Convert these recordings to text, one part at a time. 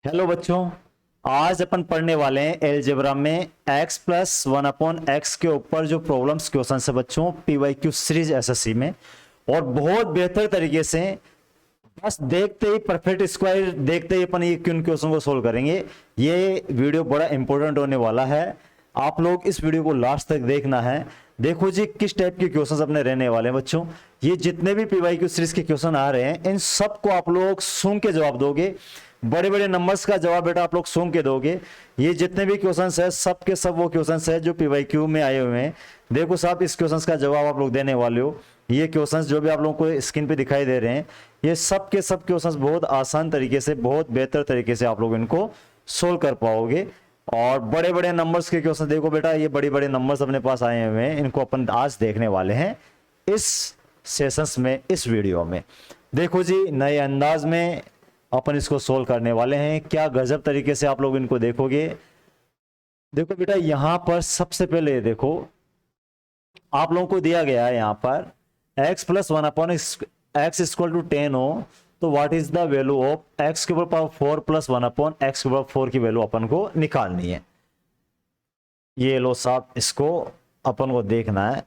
Hello बच्चों। आज अपन पढ़ने वाले हैं एलजेब्रा में x plus one upon x के ऊपर जो प्रॉब्लम्स क्वेश्चन है बच्चों पीवाईक्यू सीरीज एसएससी में। और बहुत बेहतर तरीके से बस देखते ही परफेक्ट स्क्वायर देखते ही अपन ये क्यों क्वेश्चन को सोल्व करेंगे। ये वीडियो बड़ा इंपॉर्टेंट होने वाला है, आप लोग इस वीडियो को लास्ट तक देखना है। देखो जी किस टाइप के क्वेश्चंस अपने रहने वाले हैं बच्चों। ये जितने भी पीवाईक्यू सीरीज के क्वेश्चन आ रहे हैं इन सबको आप लोग सुन के जवाब दोगे। बड़े बड़े नंबर्स का जवाब बेटा आप लोग सुन के दोगे। ये जितने भी क्वेश्चंस है सब के सब वो क्वेश्चंस है जो पीवाईक्यू में आए हुए हैं। देखो साहब इस क्वेश्चंस का जवाब आप लोग देने वाले हो। ये क्वेश्चंस जो भी आप लोगों को स्क्रीन पे दिखाई दे रहे हैं ये सब के सब क्वेश्चंस बहुत आसान तरीके से बहुत बेहतर तरीके से आप लोग इनको सोल्व कर पाओगे। और बड़े बड़े नंबर्स के क्वेश्चन देखो बेटा, ये बड़े बड़े नंबर्स अपने पास आए हुए हैं, इनको अपन आज देखने वाले हैं इस सेशंस में, इस वीडियो में। देखो जी नए अंदाज में अपन इसको सोल्व करने वाले हैं। क्या गजब तरीके से आप लोग इनको देखोगे। देखो बेटा यहां पर सबसे पहले देखो आप लोगों को दिया गया है यहां पर x plus one upon x equal to 10 हो तो what is the value of x के ऊपर 4 प्लस वन अपॉन एक्स के ऊपर 4 की वैल्यू अपन को निकालनी है। ये लो साहब इसको अपन को देखना है।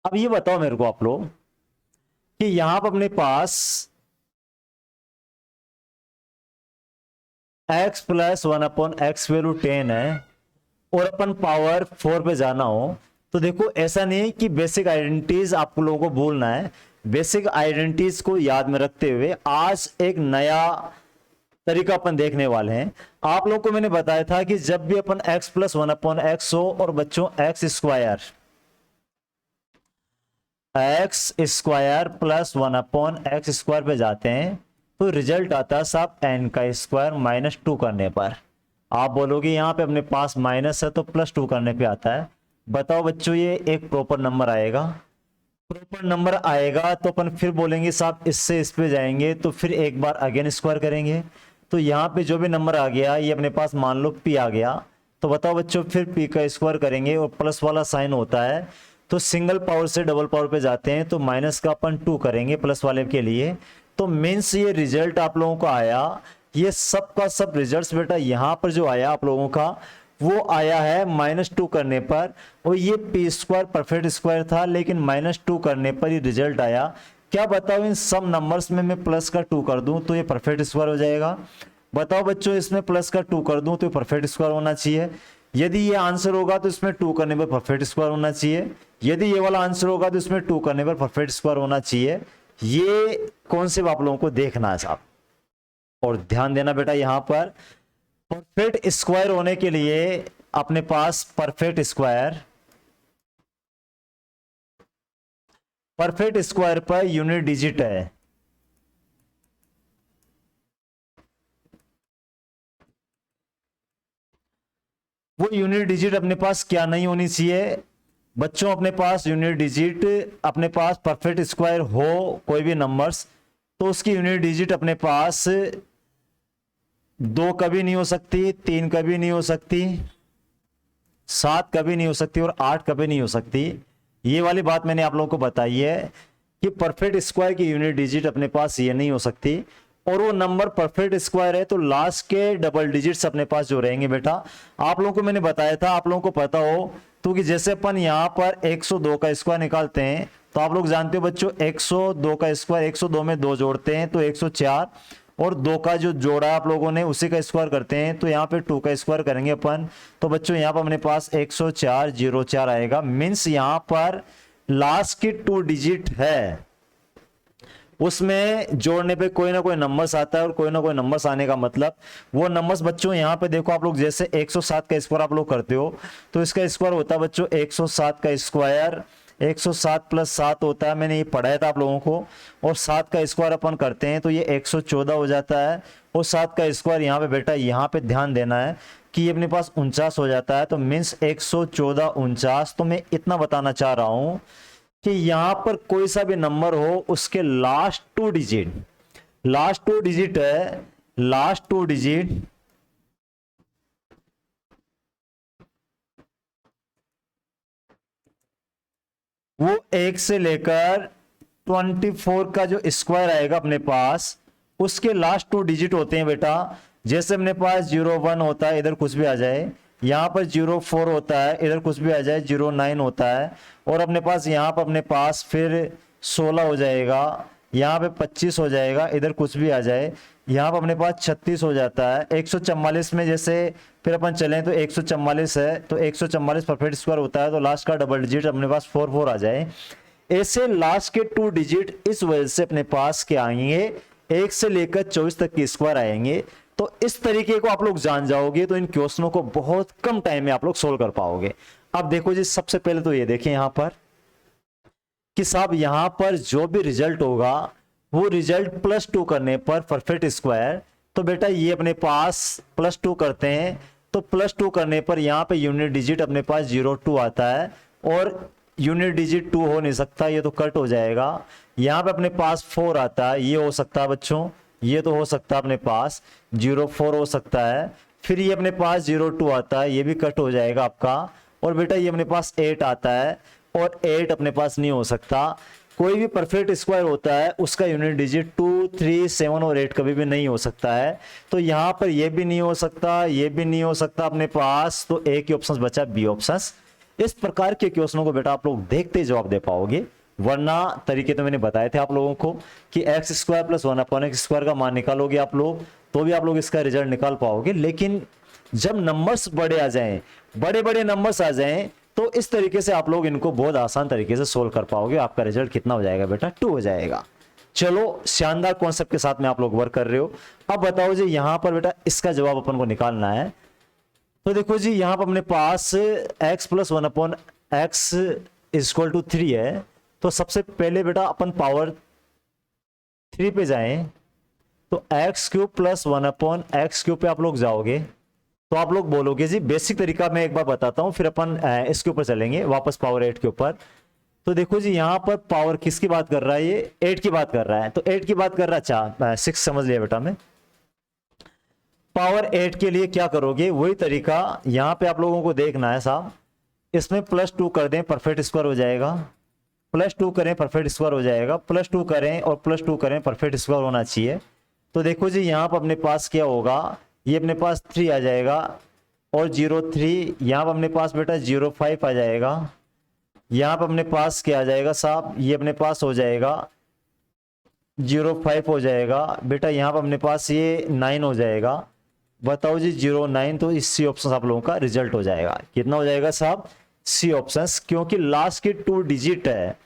अब ये बताओ मेरे को आप लोग कि यहां पर अपने पास x plus one upon x value 10 है और अपन पावर 4 पे जाना हो तो देखो ऐसा नहीं कि बेसिक आइडेंटिटीज आप लोगों को भूलना है। बेसिक आइडेंटिटीज को याद में रखते हुए आज एक नया तरीका अपन देखने वाले हैं। आप लोगों को मैंने बताया था कि जब भी अपन x plus one upon x हो और बच्चों x square plus one upon x square पे जाते हैं तो रिजल्ट आता है साहब n का स्क्वायर माइनस 2 करने पर। आप बोलोगे यहाँ पे अपने पास माइनस है तो प्लस 2 करने पे आता है। बताओ बच्चों ये एक प्रॉपर नंबर आएगा। प्रॉपर नंबर आएगा तो अपन फिर बोलेंगे साहब इससे इस पे जाएंगे तो फिर एक बार अगेन स्क्वायर करेंगे तो यहाँ पे जो भी नंबर आ गया ये अपने पास मान लो p आ गया। तो बताओ बच्चों फिर p का स्क्वायर करेंगे और प्लस वाला साइन होता है तो सिंगल पावर से डबल पावर पे जाते हैं तो माइनस का अपन 2 करेंगे प्लस वाले के लिए। तो मीन्स ये रिजल्ट आप लोगों को आया, ये सब का सब रिजल्ट्स बेटा यहाँ पर जो आया आप लोगों का वो आया है -2 करने पर। और ये पी स्क्वायर परफेक्ट स्क्वायर था लेकिन -2 करने पर ये रिजल्ट आया। क्या बताओ इन सब नंबर्स में मैं प्लस का 2 कर दूं तो ये परफेक्ट स्क्वायर हो जाएगा। बताओ बच्चों इसमें प्लस का 2 कर दूं तो ये परफेक्ट स्क्वायर होना चाहिए। यदि ये आंसर होगा तो इसमें 2 करने पर परफेक्ट स्क्वायर होना चाहिए। यदि ये वाला आंसर होगा तो इसमें 2 करने पर परफेक्ट स्क्वायर होना चाहिए। ये कॉन्सेप्ट आप लोगों को देखना है साहब। और ध्यान देना बेटा यहां पर परफेक्ट स्क्वायर होने के लिए अपने पास परफेक्ट स्क्वायर पर यूनिट डिजिट है। वो यूनिट डिजिट अपने पास क्या नहीं होनी चाहिए बच्चों। अपने पास यूनिट डिजिट अपने पास परफेक्ट स्क्वायर हो कोई भी नंबर्स तो उसकी यूनिट डिजिट अपने पास 2 कभी नहीं हो सकती, 3 कभी नहीं हो सकती, 7 कभी नहीं हो सकती और 8 कभी नहीं हो सकती। ये वाली बात मैंने आप लोगों को बताई है कि परफेक्ट स्क्वायर की यूनिट डिजिट अपने पास ये नहीं हो सकती। और वो नंबर परफेक्ट स्क्वायर है तो लास्ट के डबल डिजिट्स अपने पास जो रहेंगे बेटा आप लोगों को मैंने बताया था, आप लोगों को पता हो तो कि जैसे अपन यहाँ पर 102 का स्क्वायर निकालते हैं तो आप लोग जानते हो बच्चों 102 का स्क्वायर 102 में 2 जोड़ते हैं तो 104 और 2 का जो जोड़ा आप लोगों ने उसी का स्क्वायर करते हैं तो यहाँ पे 2 का स्क्वायर करेंगे अपन तो बच्चों यहाँ पर अपने पास 10404 आएगा। मीन्स यहाँ पर लास्ट की 2 डिजिट है उसमें जोड़ने पे कोई ना कोई नंबर्स आता है और कोई ना कोई नंबर्स आने का मतलब वो नंबर्स बच्चों यहाँ पे देखो आप लोग जैसे 107 का स्क्वायर आप लोग करते हो तो इसका स्क्वायर होता है बच्चों 107 का स्क्वायर 107 प्लस 7 होता है, मैंने ये पढ़ाया था आप लोगों को। और 7 का स्क्वायर अपन करते हैं तो ये 114 हो जाता है और 7 का स्क्वायर यहाँ पे बेटा यहाँ पे ध्यान देना है कि ये अपने पास 49 हो जाता है तो मीन्स 114 49। तो मैं इतना बताना चाह रहा हूं कि यहां पर कोई सा भी नंबर हो उसके लास्ट 2 डिजिट है, लास्ट 2 डिजिट वो 1 से लेकर 24 का जो स्क्वायर आएगा अपने पास उसके लास्ट 2 डिजिट होते हैं बेटा। जैसे अपने पास 01 होता है, इधर कुछ भी आ जाए, यहाँ पर 04 होता है, इधर कुछ भी आ जाए, 09 होता है, और अपने पास यहाँ पर अपने पास फिर 16 हो जाएगा, यहाँ पे 25 हो जाएगा, इधर कुछ भी आ जाए, यहाँ पर अपने पास 36 हो जाता है। 144 में जैसे फिर अपन चलें तो 144 है, तो 144 परफेक्ट स्क्वायर होता है, तो लास्ट का डबल डिजिट अपने पास 44 आ जाए। ऐसे लास्ट के 2 डिजिट इस वजह से अपने पास क्या आएंगे, 1 से लेकर 24 तक के स्क्वायर आएंगे। तो इस तरीके को आप लोग जान जाओगे तो इन क्वेश्चनों को बहुत कम टाइम में आप लोग सोल्व कर पाओगे। अब देखो जी, सबसे पहले तो ये देखें यहां पर कि साहब यहां पर जो भी रिजल्ट होगा वो रिजल्ट +2 करने पर परफेक्ट स्क्वायर, तो बेटा ये अपने पास +2 करते हैं, तो +2 करने पर यहां पे यूनिट डिजिट अपने पास 02 आता है, और यूनिट डिजिट 2 हो नहीं सकता, ये तो कट हो जाएगा। यहां पे अपने पास 4 आता है, ये हो सकता है बच्चों, ये तो हो सकता है अपने पास 04 हो सकता है। फिर ये अपने पास 02 आता है, ये भी कट हो जाएगा आपका। और बेटा ये अपने पास 8 आता है, और 8 अपने पास नहीं हो सकता। कोई भी परफेक्ट स्क्वायर होता है उसका यूनिट डिजिट 2, 3, 7 और 8 कभी भी नहीं हो सकता है। तो यहाँ पर ये भी नहीं हो सकता, ये भी नहीं हो सकता अपने पास, तो एक ही ऑप्शन बचा, बी ऑप्शन। इस प्रकार के क्वेश्चनों को बेटा आप लोग देखते ही जवाब दे पाओगे, वरना तरीके तो मैंने बताए थे आप लोगों को कि x स्क्वायर प्लस 1/x² का मान निकालोगे आप लोग तो भी आप लोग इसका रिजल्ट निकाल पाओगे। लेकिन जब नंबर्स बड़े आ जाएं, बड़े बड़े नंबर्स आ जाएं, तो इस तरीके से आप लोग इनको बहुत आसान तरीके से सोल्व कर पाओगे। आपका रिजल्ट कितना हो जाएगा बेटा, 2 हो जाएगा। चलो, शानदार कॉन्सेप्ट के साथ में आप लोग वर्क कर रहे हो। अब बताओ जी, यहां पर बेटा इसका जवाब अपन को निकालना है। तो देखो जी, यहां पर अपने पास x + 1/x = 3 है। तो सबसे पहले बेटा अपन पावर 3 पे जाएं, तो x³ + 1/x³ पे आप लोग जाओगे, तो आप लोग बोलोगे जी, बेसिक तरीका मैं एक बार बताता हूं, फिर अपन इसके ऊपर चलेंगे वापस पावर 8 के ऊपर। तो देखो जी, यहां पर पावर किसकी बात कर रहा है, ये 8 की बात कर रहा है, तो 8 की बात कर रहा है। अच्छा 6 समझ लिया बेटा मैं। पावर 8 के लिए क्या करोगे, वही तरीका यहां पे आप लोगों को देखना है साहब। इसमें +2 कर दें, परफेक्ट स्क्वायर हो जाएगा, +2 करें, परफेक्ट स्क्वायर हो जाएगा, +2 करें और +2 करें, परफेक्ट स्क्वायर होना चाहिए। तो देखो जी, यहाँ पर अपने पास क्या होगा, ये अपने पास 3 आ जाएगा, और 03 यहाँ पर अपने पास बेटा 05 आ जाएगा। यहाँ पर अपने पास क्या आ जाएगा साहब, ये अपने पास हो जाएगा 05 हो जाएगा बेटा। यहाँ पर अपने पास ये 9 हो जाएगा। बताओ जी 09, तो इस सी ऑप्शन आप लोगों का रिजल्ट हो जाएगा। कितना हो जाएगा साहब, सी ऑप्शन, क्योंकि लास्ट के 2 डिजिट है,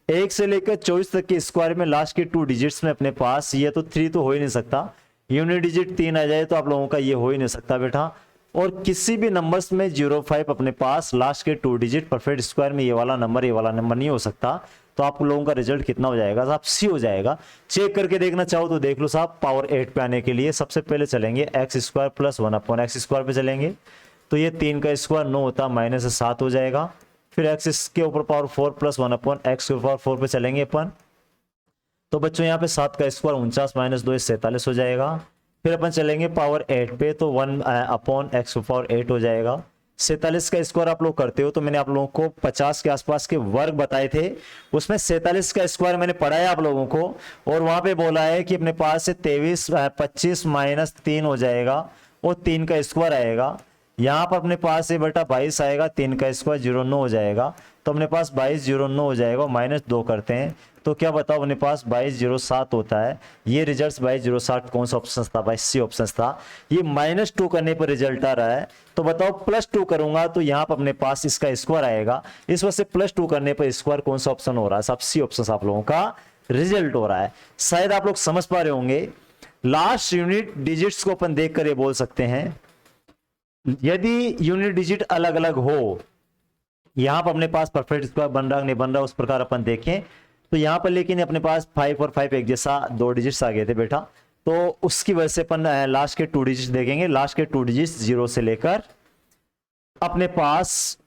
1 से लेकर 24 तक के स्क्वायर में लास्ट के 2 डिजिट्स में अपने पास ये तो 3 तो हो ही नहीं सकता, यूनिट डिजिट 3 आ जाए तो आप लोगों का ये हो ही नहीं सकता बेटा। और किसी भी नंबर्स में 05 अपने पास लास्ट के 2 डिजिट परफेक्ट स्क्वायर में ये वाला नंबर नहीं हो सकता। तो आप लोगों का रिजल्ट कितना हो जाएगा साहब, सी हो जाएगा। चेक करके देखना चाहो तो देख लो साहब। पावर 8 पे आने के लिए सबसे पहले चलेंगे x² + 1/x² पे चलेंगे, तो ये 3 का स्क्वायर 9 होता, -7 हो जाएगा। फिर x के ऊपर पावर 4 + 1/x⁴ पे चलेंगे अपन, तो बच्चों यहाँ पे 7 का स्क्वायर 49 - 2 47 हो जाएगा। फिर अपन चलेंगे पावर 8 पे, तो 1/x⁴ हो जाएगा। 47 का स्क्वायर आप लोग करते हो तो मैंने आप लोगों को 50 के आसपास के वर्ग बताए थे, उसमें 47 का स्क्वायर मैंने पढ़ाया आप लोगों को, और वहां पे बोला है कि अपने पास से 25 - 3 हो जाएगा, और 3 का स्क्वायर आएगा। यहाँ पर अपने पास से बेटा 22 आएगा, 3 का स्क्वायर 09 हो जाएगा, तो अपने पास 2209 हो जाएगा, -2 करते हैं तो क्या बताओ अपने पास 2207 होता है। ये रिजल्ट 2207 कौन सा ऑप्शन था भाई, सी ऑप्शन था। ये -2 करने पर रिजल्ट आ रहा है, तो बताओ +2 करूंगा तो यहाँ पर अपने पास इसका स्क्वायर आएगा, इस वजह से +2 करने पर स्क्वायर कौन सा ऑप्शन हो रहा है, सब सी ऑप्शन आप लोगों का रिजल्ट हो रहा है। शायद आप लोग समझ पा रहे होंगे। लास्ट यूनिट डिजिट्स को अपन देख कर ये बोल सकते हैं, यदि यूनिट डिजिट अलग अलग हो, यहां पर अपने पास परफेक्ट स्क्वायर बन रहा नहीं बन रहा उस प्रकार अपन देखें, तो यहां पर लेकिन अपने पास 5 और 5 एक जैसा 2 डिजिट्स आ गए थे बेटा, तो उसकी वजह से अपन लास्ट के 2 डिजिट्स देखेंगे। लास्ट के 2 डिजिट्स 0 से लेकर अपने पास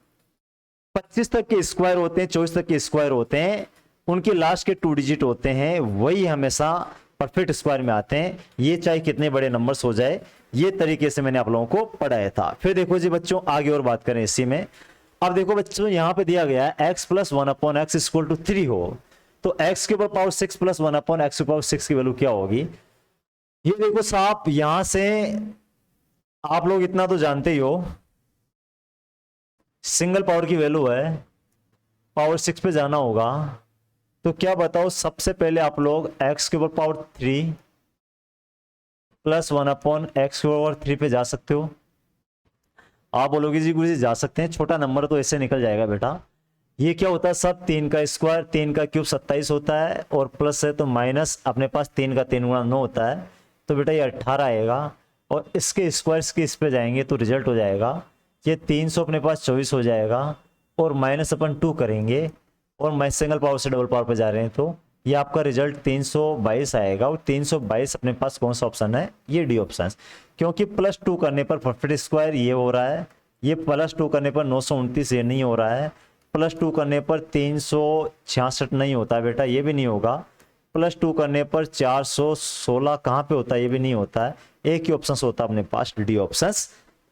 25 तक के स्क्वायर होते हैं, 24 तक के स्क्वायर होते हैं, उनके लास्ट के 2 डिजिट होते हैं, वही हमेशा परफेक्ट स्क्वायर में आते हैं, ये चाहे कितने बड़े नंबर्स हो जाए। ये तरीके से मैंने आप लोगों को पढ़ाया था। फिर देखो जी बच्चों, आगे और बात करें इसी में। अब देखो बच्चों, यहां पे दिया गया है x + 1/x = 3 हो, तो x के ऊपर पावर 6 + 1/x⁴ की वैल्यू क्या होगी। ये देखो साहब, यहां से आप लोग इतना तो जानते ही हो, सिंगल पावर की वैल्यू है, पावर 6 पे जाना होगा। तो क्या बताओ, सबसे पहले आप लोग x के ऊपर पावर 3 प्लस 1/x के ऊपर 3 पे जा सकते हो। आप बोलोगे जी गुरु जी जा सकते हैं, छोटा नंबर तो ऐसे निकल जाएगा बेटा। ये क्या होता है सब, 3 का स्क्वायर 3 का क्यूब 27 होता है, और प्लस है तो माइनस अपने पास 3 का 3 गुणा 9 होता है, तो बेटा ये 18 आएगा। और इसके स्क्वायर्स के इस पे जाएंगे तो रिजल्ट हो जाएगा ये 300 अपने पास 24 हो जाएगा, और माइनस अपन 2 करेंगे, और मैं सिंगल पावर से डबल पावर पे जा रहे हैं तो ये आपका रिजल्ट 322 आएगा। और 322 अपने पास कौन सा ऑप्शन है, ये डी ऑप्शन, क्योंकि प्लस 2 करने पर परफेक्ट स्क्वायर ये हो रहा है, ये प्लस 2 करने पर 929 ये नहीं हो रहा है, प्लस 2 करने पर 366 नहीं होता बेटा, ये भी नहीं होगा, प्लस 2 करने पर 416 कहाँ पे होता है, ये भी नहीं होता है। एक ही ऑप्शन होता है अपने पास, डी ऑप्शन।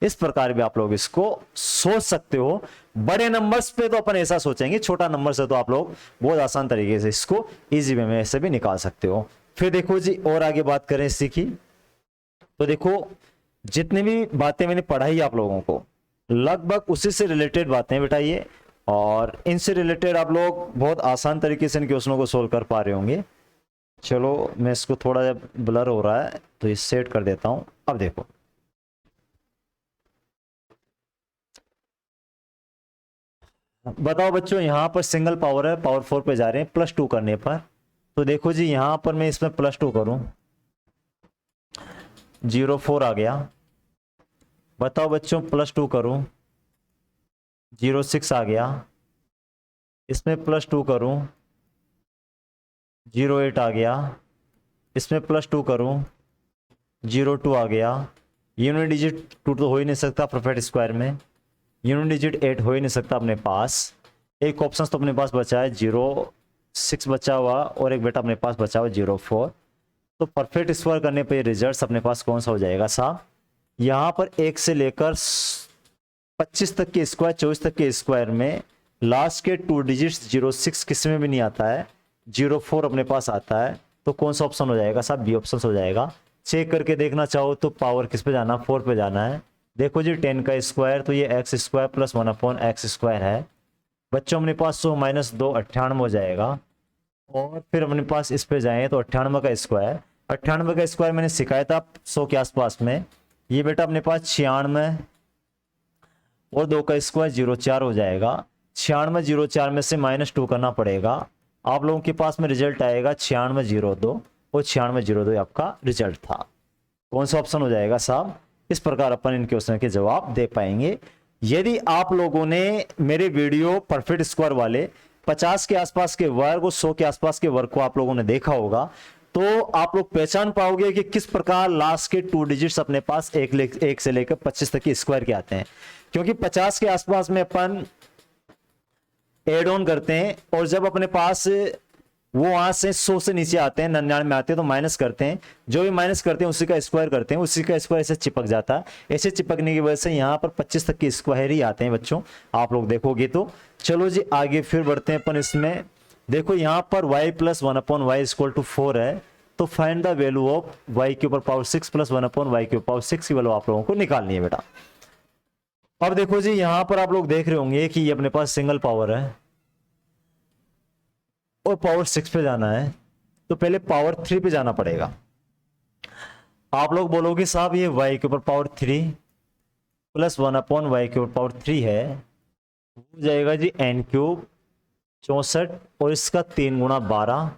इस प्रकार भी आप लोग इसको सोच सकते हो। बड़े नंबर्स पे तो अपन ऐसा सोचेंगे, छोटा नंबर से तो आप लोग बहुत आसान तरीके से इसको इजी वे में ऐसे भी निकाल सकते हो। फिर देखो जी, और आगे बात करें इसी की, तो देखो जितनी भी बातें मैंने पढ़ाई आप लोगों को, लगभग उसी से रिलेटेड बातें बेटा ये, और इनसे रिलेटेड आप लोग बहुत आसान तरीके से इन क्वेश्चनों को सोल्व कर पा रहे होंगे। चलो मैं इसको थोड़ा ब्लर हो रहा है तो ये सेट कर देता हूं। अब देखो, बताओ बच्चों, यहां पर सिंगल पावर है, पावर 4 पे जा रहे हैं प्लस 2 करने पर। तो देखो जी, यहां पर मैं इसमें प्लस 2 करूं, 04 आ गया। बताओ बच्चों, प्लस 2 करूं, 06 आ गया। इसमें प्लस 2 करूं, 08 आ गया। इसमें प्लस 2 करूं, 02 आ गया। यूनिट डिजिट 2 तो हो ही नहीं सकता परफेक्ट स्क्वायर में, यूनिट डिजिट 8 हो ही नहीं सकता अपने पास। एक ऑप्शन तो अपने पास बचा है 06 बचा हुआ, और एक बेटा अपने पास बचा हुआ 04। तो परफेक्ट स्क्वायर करने पे रिजल्ट अपने पास कौन सा हो जाएगा साहब, यहाँ पर 1 से लेकर 25 तक के स्क्वायर, 24 तक के स्क्वायर में लास्ट के 2 डिजिट्स 06 किसी में भी नहीं आता है, 04 अपने पास आता है। तो कौन सा ऑप्शन हो जाएगा साहब, बी ऑप्शन हो जाएगा। चेक करके देखना चाहो तो पावर किस पे जाना, 4 पे जाना है। देखो जी 10 का स्क्वायर तो ये x square plus 1/x square है बच्चों, अपने पास 100 - 2 98 हो जाएगा। और फिर अपने पास इस पे जाए तो 98 का स्क्वायर, 98 का स्क्वायर मैंने सिखाया था 100 के आसपास में, ये बेटा अपने पास 96 और 2 का स्क्वायर 04 हो जाएगा। 96 04 में से -2 करना पड़ेगा, आप लोगों के पास में रिजल्ट आएगा 9602, और 9602 आपका रिजल्ट था। कौन सा ऑप्शन हो जाएगा साहब, इस प्रकार अपन इन क्वेश्चन के जवाब दे पाएंगे। यदि आप लोगों ने मेरे वीडियो परफेक्ट स्क्वायर वाले 50 के आसपास के वर्ग और 100 के आसपास के वर्ग को आप लोगों ने देखा होगा, तो आप लोग पहचान पाओगे कि किस प्रकार लास्ट के 2 डिजिट्स अपने पास एक से लेकर 25 तक के स्क्वायर के आते हैं। क्योंकि 50 के आसपास में अपन एड ऑन करते हैं, और जब अपने पास वो वहां से 100 से नीचे आते हैं, 99 में आते हैं तो माइनस करते हैं, जो भी माइनस करते हैं उसी का स्क्वायर करते हैं, उसी का स्क्वायर ऐसे चिपक जाता है। ऐसे चिपकने की वजह से यहाँ पर 25 तक के स्क्वायर ही आते हैं बच्चों, आप लोग देखोगे तो। चलो जी आगे फिर बढ़ते हैं अपन इसमें। देखो यहाँ पर y + 1/y = 4 है, तो find the value of y के ऊपर पावर 6 + 1/y के ऊपर पावर 6 की वैल्यू आप लोगों को निकालनी है बेटा। अब देखो जी, यहाँ पर आप लोग देख रहे होंगे कि ये अपने पास सिंगल पावर है और पावर 6 पे जाना है, तो पहले पावर 3 पे जाना पड़ेगा। आप लोग बोलोगे साहब ये y के ऊपर पावर 3 प्लस 1/y के ऊपर पावर 3 है, हो जाएगा जी n³ 64, और इसका 3 × 12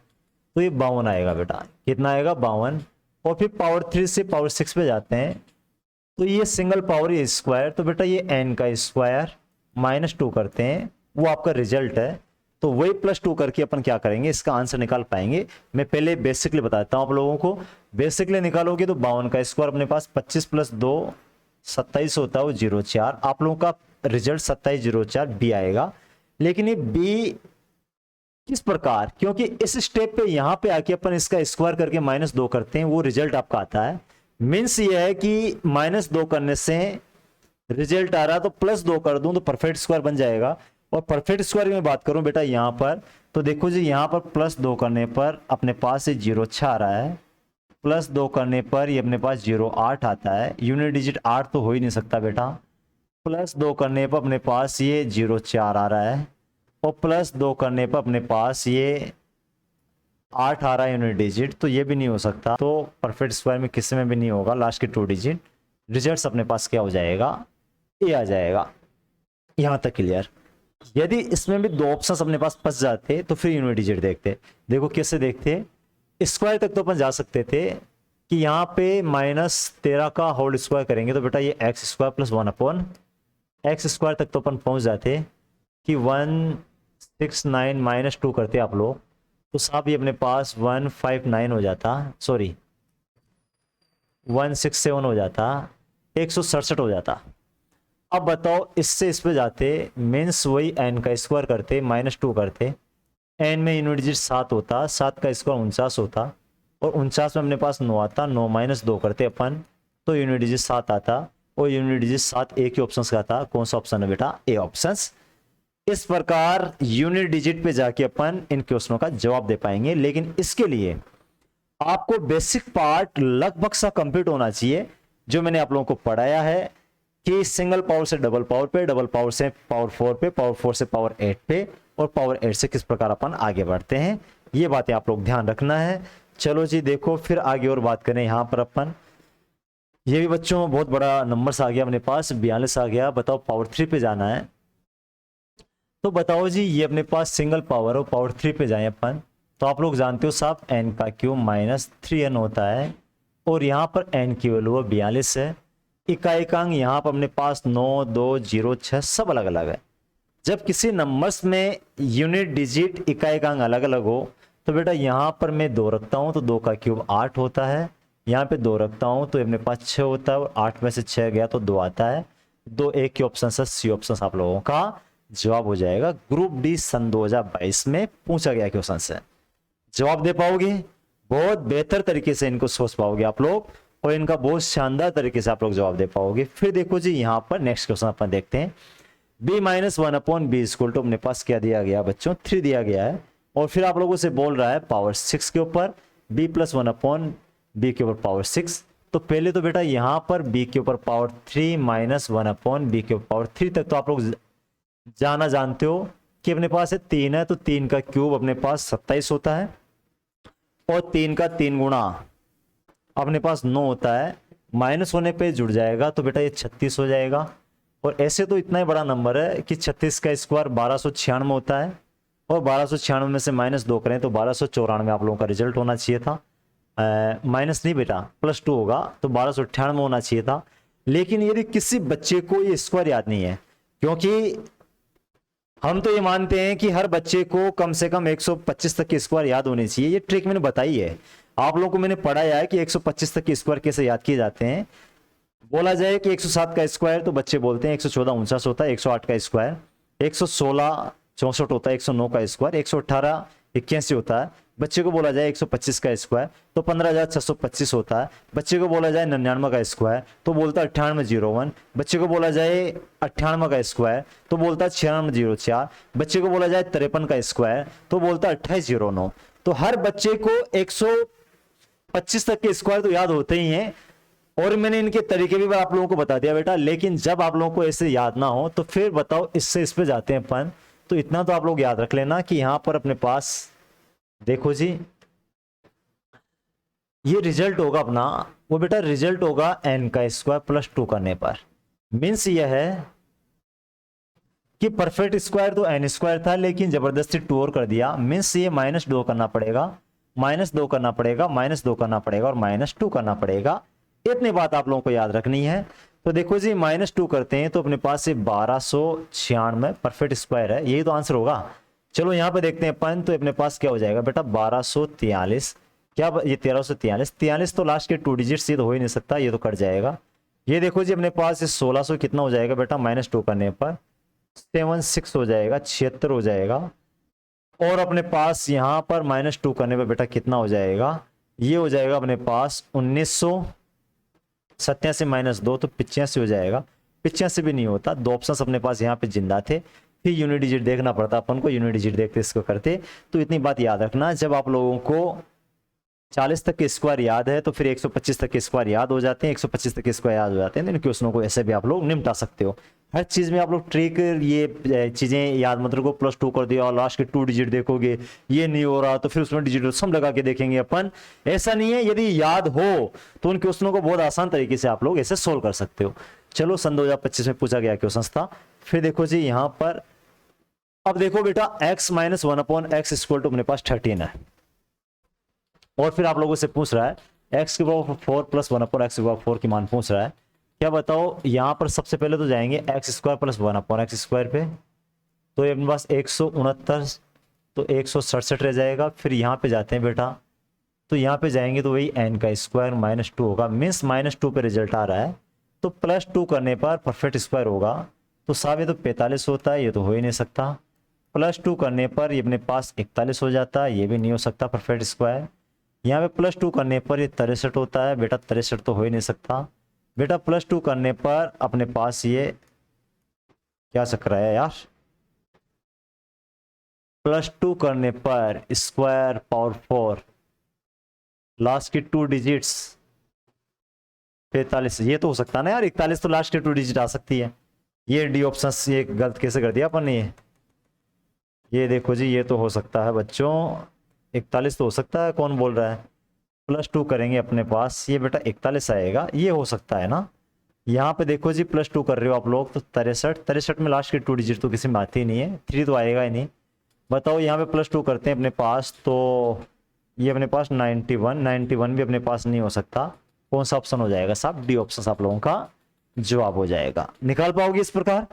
तो ये 52 आएगा बेटा। कितना आएगा, 52। और फिर पावर 3 से पावर 6 पे जाते हैं, तो ये सिंगल पावर ये स्क्वायर, तो बेटा ये n का स्क्वायर -2 करते हैं, वो आपका रिजल्ट है। तो वही +2 करके अपन क्या करेंगे, इसका आंसर निकाल पाएंगे। मैं पहले बेसिकली बताता हूं आप लोगों को। बेसिकली निकालोगे तो 52 का स्क्वायर अपने पास 25 + 2 27 होता है, वो 04। आप लोगों का रिजल्ट 2704 बी आएगा। लेकिन ये बी किस प्रकार, क्योंकि इस स्टेप पे यहां पे आके अपन इसका स्क्वायर करके -2 करते हैं, वो रिजल्ट आपका आता है। मीन्स ये है कि -2 करने से रिजल्ट आ रहा है, तो +2 कर दूं तो परफेक्ट स्क्वायर बन जाएगा। और परफेक्ट स्क्वायर की मैं बात करूं बेटा यहां पर, तो देखो जी यहां पर +2 करने पर अपने पास 06 आ रहा है, प्लस 2 करने पर ये अपने पास 0.8 आता है, यूनिट डिजिट 8 तो हो ही नहीं सकता बेटा। प्लस 2 करने पर अपने पास ये 0.4 आ रहा है, और प्लस 2 करने पर अपने पास ये 8 आ रहा है यूनिट डिजिट, तो ये भी नहीं हो सकता। तो परफेक्ट स्क्वायर में किसी में भी नहीं होगा लास्ट के 2 डिजिट। रिजल्ट अपने पास क्या हो जाएगा, ए आ जाएगा। यहाँ तक क्लियर। यदि इसमें भी 2 ऑप्शंस अपने पास फंस जाते तो फिर यूनिट डिजिट देखते। देखो कैसे देखते, स्क्वायर तक तो अपन जा सकते थे कि यहाँ पे -13 का होल स्क्वायर करेंगे तो बेटा ये x square plus 1/x square तक तो अपन पहुंच जाते कि 169 -2 करते आप लोग, तो साहब ये अपने पास 159 हो जाता, सॉरी 167 हो जाता, 167 हो जाता। अब बताओ इससे इस पे जाते, मीन्स वही n का स्क्वायर करते -2 करते, n में यूनिट डिजिट 7 होता, 7 का स्क्वायर 49 होता, और 49 में अपने पास 9 आता, 9 - 2 करते अपन तो यूनिट डिजिट 7 आता, और यूनिट डिजिट 7 एक ही ऑप्शन का था। कौन सा ऑप्शन है बेटा, ए ऑप्शन। इस प्रकार यूनिट डिजिट पे जाके अपन इन क्वेश्चनों का जवाब दे पाएंगे, लेकिन इसके लिए आपको बेसिक पार्ट लगभग सा कंप्लीट होना चाहिए, जो मैंने आप लोगों को पढ़ाया है कि सिंगल पावर से डबल पावर पे, डबल पावर से पावर 4 पे, पावर 4 से पावर 8 पे, और पावर 8 से किस प्रकार अपन आगे बढ़ते हैं, ये बातें आप लोग ध्यान रखना है। चलो जी देखो फिर आगे और बात करें। यहाँ पर अपन ये भी बच्चों बहुत बड़ा नंबर आ गया अपने पास, 42 आ गया। बताओ पावर 3 पे जाना है, तो बताओ जी ये अपने पास सिंगल पावर हो, पावर 3 पे जाए अपन, तो आप लोग जानते हो साहब n का क्यूब -3n होता है, और यहाँ पर n की वैल्यू 42 है। इकाइकांक यहाँ पर अपने पास 9, 2, 0, 6 सब अलग अलग है। जब किसी नंबर्स में यूनिट डिजिट इकाइकांक अलग अलग हो तो बेटा यहाँ पर मैं 2 रखता हूँ तो 2 का क्यूब 8 होता है, यहाँ पे 2 रखता हूँ तो अपने पास 6 होता है, और 8 में से 6 गया तो 2 आता है। 2 एक ही ऑप्शन है, सी ऑप्शन आप लोगों का जवाब हो जाएगा। ग्रुप डी सन 2022 में पूछा गया क्वेश्चन से जवाब दे पाओगे, बहुत बेहतर तरीके से इनको सोच पाओगे आप लोग, और इनका बहुत शानदार तरीके से आप लोग जवाब दे पाओगे। फिर देखो जी यहाँ पर नेक्स्ट क्वेश्चन अपन देखते हैं। b - 1/b इक्वल टू अपने पास क्या दिया गया बच्चों, 3 दिया गया है, और फिर आप लोगों से बोल रहा है पावर 6 के ऊपर b + 1/b के ऊपर पावर 6। तो पहले तो बेटा यहाँ पर b के ऊपर पावर 3 - 1/b के ऊपर पावर 3 तक तो आप लोग जाना जानते हो कि अपने पास है 3 है, तो 3 का क्यूब अपने पास 27 होता है, और 3 का 3 गुणा अपने पास 9 होता है, माइनस होने पे जुड़ जाएगा तो बेटा ये 36 हो जाएगा। और ऐसे तो इतना ही बड़ा नंबर है कि 36 का स्क्वायर 1296 होता है, और 1296 में से -2 करें तो 1294 आप लोगों का रिजल्ट होना चाहिए था। माइनस नहीं बेटा +2 होगा, तो 1298 होना चाहिए था। लेकिन यदि किसी बच्चे को ये स्क्वायर याद नहीं है, क्योंकि हम तो ये मानते हैं कि हर बच्चे को कम से कम 125 तक के स्क्वायर याद होने चाहिए, ये ट्रिक मैंने बताई है आप लोगों को, मैंने पढ़ाया है कि 125 तक के स्क्वायर कैसे याद किए जाते हैं। बोला जाए कि 107 का स्क्वायर तो बच्चे बोलते हैं 114 49 होता है, 108 का स्क्वायर 116 64 होता है, 109 का स्क्वायर 118 81 होता है। बच्चे को बोला जाए 125 का स्क्वायर तो 15,625 होता है। बच्चे को बोला जाए 99 का स्क्वायर तो बोलता है 9801। बच्चे को बोला जाए 98 का स्क्वायर तो बोलता है 9604। बच्चे को बोला जाए 53 का स्क्वायर तो बोलता है 2809। तो हर बच्चे को 125 तक के स्क्वायर तो याद होते ही हैं, और मैंने इनके तरीके भी आप लोगों को बता दिया बेटा। लेकिन जब आप लोगों को ऐसे याद ना हो तो फिर बताओ इससे इस पे जाते हैं अपन, तो इतना तो आप लोग याद रख लेना कि यहां पर अपने पास देखो जी ये रिजल्ट होगा अपना, वो बेटा रिजल्ट होगा n का स्क्वायर +2 करने पर। मीन्स यह है कि परफेक्ट स्क्वायर तो n स्क्वायर था, लेकिन जबरदस्ती 2 और कर दिया। मीन्स ये -2 करना पड़ेगा, -2 करना पड़ेगा, -2 करना पड़ेगा, और -2 करना पड़ेगा। इतनी बात आप लोगों को याद रखनी है। तो देखो जी -2 करते हैं तो अपने पास ये 1296 परफेक्ट स्क्वायर है, यही तो आंसर होगा। चलो यहाँ पे देखते हैं अपन, तो अपने पास क्या हो जाएगा बेटा 1243, क्या ये 1343, 43 तो लास्ट के 2 डिजिट्स, ये तो हो ही नहीं सकता, ये तो कट जाएगा। ये देखो जी अपने पास ये 1600 कितना हो जाएगा बेटा -2 करने पर 76 हो जाएगा, 76 हो जाएगा। और अपने पास यहाँ पर -2 करने पर बेटा कितना हो जाएगा, ये हो जाएगा अपने पास 1987 -2 तो 85 हो जाएगा। 85 भी नहीं होता, 2 ऑप्शन अपने पास यहाँ पे जिंदा थे, फिर यूनिट डिजिट देखना पड़ता अपन को, यूनिट डिजिट देखते इसको करते। तो इतनी बात याद रखना, जब आप लोगों को 40 तक के स्क्वायर याद है तो फिर 125 तक के स्क्वायर याद हो जाते हैं, 125 तक के स्क्वायर याद हो जाते हैं। इन क्वेश्चनों को ऐसे भी आप लोग निपटा सकते हो। हर चीज़ में आप लोग ट्रिक, ये चीज़ें याद मत रखो, +2 कर दिया और लास्ट के 2 डिजिट देखोगे, ये नहीं हो रहा तो फिर उसमें डिजिट सम लगा के देखेंगे अपन। ऐसा नहीं है, यदि याद हो तो उन क्वेश्चनों को बहुत आसान तरीके से आप लोग ऐसे सोल्व कर सकते हो। चलो सन 2025 में पूछा गया क्वेश्चन था। फिर देखो जी यहाँ पर, अब देखो बेटा x - 1/x = अपने पास 13 है, और फिर आप लोगों से पूछ रहा है x⁴ + 1/x⁴ की मान पूछ रहा है। क्या बताओ, यहां पर सबसे पहले तो जाएंगे x² + 1/x² पे, तो ये अपने पास 169, तो 167 रह जाएगा। फिर यहाँ पे जाते हैं बेटा, तो यहाँ पे जाएंगे तो वही n² - 2 होगा, मीन्स -2 पे रिजल्ट आ रहा है, तो +2 करने पर परफेक्ट स्क्वायर होगा। तो साहब ये तो 45 होता है, ये तो हो ही नहीं सकता। +2 करने पर ये अपने पास 41 हो जाता है, ये भी नहीं हो सकता परफेक्ट स्क्वायर। यहाँ पे +2 करने पर ये 63 होता है, बेटा 63 तो हो ही नहीं सकता। बेटा +2 करने पर अपने पास ये क्या चक्कर है यार, +2 करने पर स्क्वायर पावर 4, लास्ट की 2 डिजिट्स 45, ये तो हो सकता है ना यार। 41 तो लास्ट के 2 डिजिट आ सकती है। ये डी ऑप्शन ये गलत कैसे कर दिया अपन ने, ये देखो जी, ये तो हो सकता है बच्चों, 41 तो हो सकता है। कौन बोल रहा है, +2 करेंगे अपने पास ये बेटा 41 आएगा, ये हो सकता है ना। यहाँ पे देखो जी +2 कर रहे हो आप लोग, तो 63 में लास्ट के 2 डिजिट तो किसी में आती ही नहीं है, 3 तो आएगा ही नहीं। बताओ यहाँ पे +2 करते हैं अपने पास, तो ये अपने पास 91 भी अपने पास नहीं हो सकता। कौन सा ऑप्शन हो जाएगा साहब, डी ऑप्शन आप लोगों का जवाब हो जाएगा। निकाल पाओगे इस प्रकार,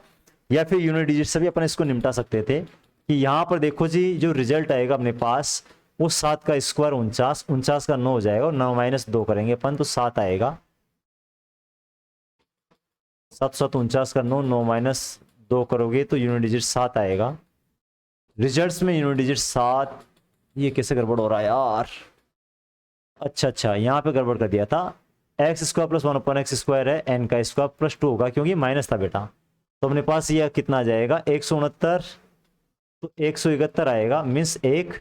या फिर यूनिट डिजिट से भी अपन इसको निपटा सकते थे कि यहाँ पर देखो जी जो रिजल्ट आएगा अपने पास वो 7 का स्क्वायर 49, 49 का 9 हो जाएगा, और 9 - 2 करेंगे अपन तो 7 आएगा। 7 7 49 का 9, 9 - 2 करोगे तो यूनिट डिजिट 7 आएगा। रिजल्ट्स में यूनिट डिजिट 7, ये कैसे गड़बड़ हो रहा है यार। अच्छा, यहाँ पे गड़बड़ कर दिया था। x² + 1/x² है, n² +2 होगा क्योंकि माइनस था बेटा, तो अपने पास ये कितना आ जाएगा 169, तो 171 आएगा, मीन्स 1,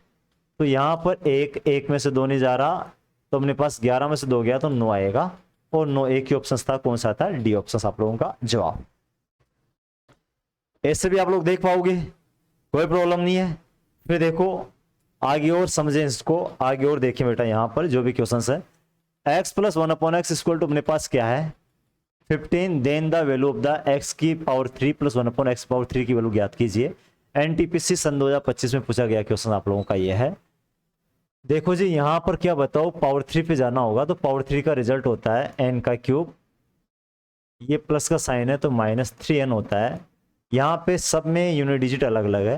तो यहाँ पर 1 में से 2 नहीं जा रहा, तो अपने पास 11 में से 2 गया तो 9 आएगा, और 9 एक ही ऑप्शन था, कौन सा था, डी ऑप्शन आप लोगों का जवाब। ऐसे भी आप लोग देख पाओगे, कोई प्रॉब्लम नहीं है। फिर देखो आगे और समझें इसको, आगे और देखें बेटा, यहाँ पर जो भी क्वेश्चन है, x + 1/x = अपने पास क्या है 15, then the value of the x³ + 1/x³ की वैल्यू ज्ञात कीजिए। एनटीपीसी सन 2025 में पूछा गया क्वेश्चन आप लोगों का ये है। देखो जी यहाँ पर क्या बताओ, पावर 3 पे जाना होगा, तो पावर 3 का रिजल्ट होता है n³, ये प्लस का साइन है तो -3n होता है। यहाँ पे सब में यूनिट डिजिट अलग अलग है,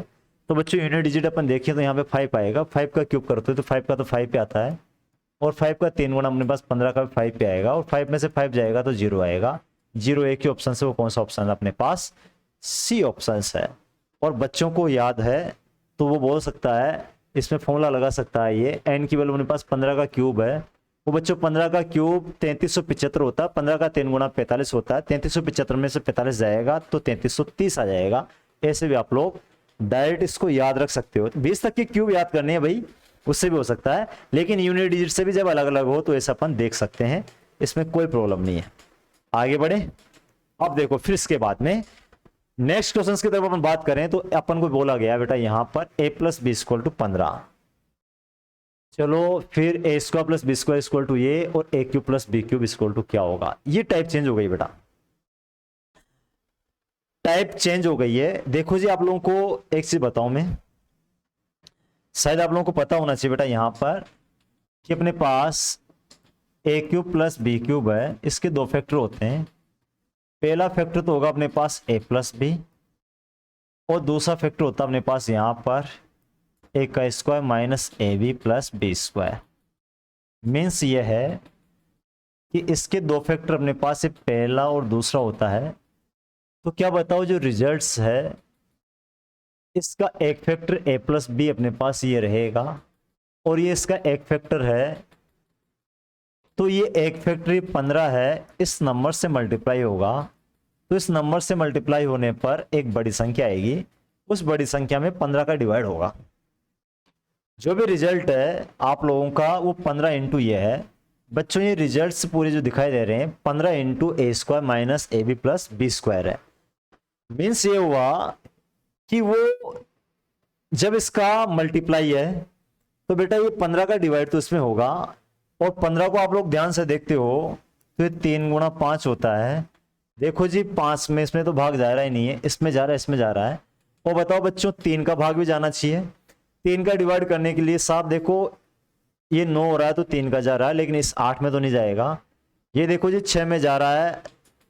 तो बच्चों यूनिट डिजिट अपन देखें तो यहाँ पे 5 आएगा, 5 का क्यूब करते हो तो 5 का तो 5 पे आता है, और 5 का 3 गुना अपने पास 15 का 5 पे आएगा, और 5 में से 5 जाएगा तो 0 आएगा। 0 एक ही ऑप्शन से, वो कौन सा ऑप्शन है अपने पास, सी ऑप्शन है। और बच्चों को याद है तो वो बोल सकता है, इसमें फॉर्मूला लगा सकता है, ये n की वैल्यू अपने पास 15 का क्यूब है, वो बच्चों 15 का क्यूब 3375 होता है, 15 का 3 गुना 45 होता है, 3375 में से 45 जाएगा तो 3330 आ जाएगा। ऐसे भी आप लोग डायरेक्ट इसको याद रख सकते हो। 20 तक के क्यूब याद करने हैं भाई, उससे भी हो सकता है, लेकिन यूनिट डिजिट से भी जब अलग अलग हो तो ऐसा अपन देख सकते हैं, इसमें कोई प्रॉब्लम नहीं है। आगे बढ़े, अब देखो फिर इसके बाद में नेक्स्ट क्वेश्चन की तरफ अपन बात करें, तो अपन को बोला गया बेटा यहाँ पर a + b = 15। चलो फिर a² + b² = ये, और a³ + b³ क्या होगा, ये टाइप चेंज हो गई बेटा, टाइप चेंज हो गई है। देखो जी आप लोगों को एक चीज बताऊं मैं, शायद आप लोगों को पता होना चाहिए बेटा यहाँ पर कि अपने पास a³ + b³ है, इसके 2 फैक्टर होते हैं। पहला फैक्टर तो होगा अपने पास a + b, और दूसरा फैक्टर होता है अपने पास यहाँ पर a² - ab + b²। मीन्स ये है कि इसके 2 फैक्टर अपने पास पहला और दूसरा होता है। तो क्या बताओ जो रिजल्ट्स है इसका एक फैक्टर a + b अपने पास ये रहेगा, और ये इसका एक फैक्टर है, तो ये एक फैक्टर 15 है, इस नंबर से मल्टीप्लाई होगा, तो इस नंबर से मल्टीप्लाई होने पर एक बड़ी संख्या आएगी, उस बड़ी संख्या में 15 का डिवाइड होगा। जो भी रिजल्ट है आप लोगों का वो 15 इंटू ये है बच्चों। ये रिजल्ट्स पूरे जो दिखाई दे रहे हैं 15 into a square minus a b plus b square है। मीन्स ये हुआ कि वो जब इसका मल्टीप्लाई है तो बेटा ये 15 का डिवाइड तो इसमें होगा, और 15 को आप लोग ध्यान से देखते हो तो ये 3 गुणा 5 होता है। देखो जी 5 में इसमें तो भाग जा रहा ही नहीं है, इसमें जा रहा है, इसमें जा रहा है। और बताओ बच्चों 3 का भाग भी जाना चाहिए। 3 का डिवाइड करने के लिए साफ देखो ये 9 हो रहा है तो 3 का जा रहा है, लेकिन इस 8 में तो नहीं जाएगा। ये देखो जी 6 में जा रहा है,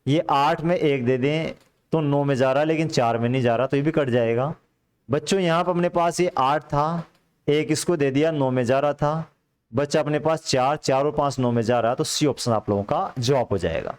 ये 8 में 1 दे दें तो 9 में जा रहा है, लेकिन 4 में नहीं जा रहा तो ये भी कट जाएगा। बच्चों यहाँ पर अपने पास ये 8 था, 1 इसको दे दिया, 9 में जा रहा था, बच्चा अपने पास 4, 4 और 5 9 में जा रहा है, तो सी ऑप्शन आप लोगों का जवाब हो जाएगा।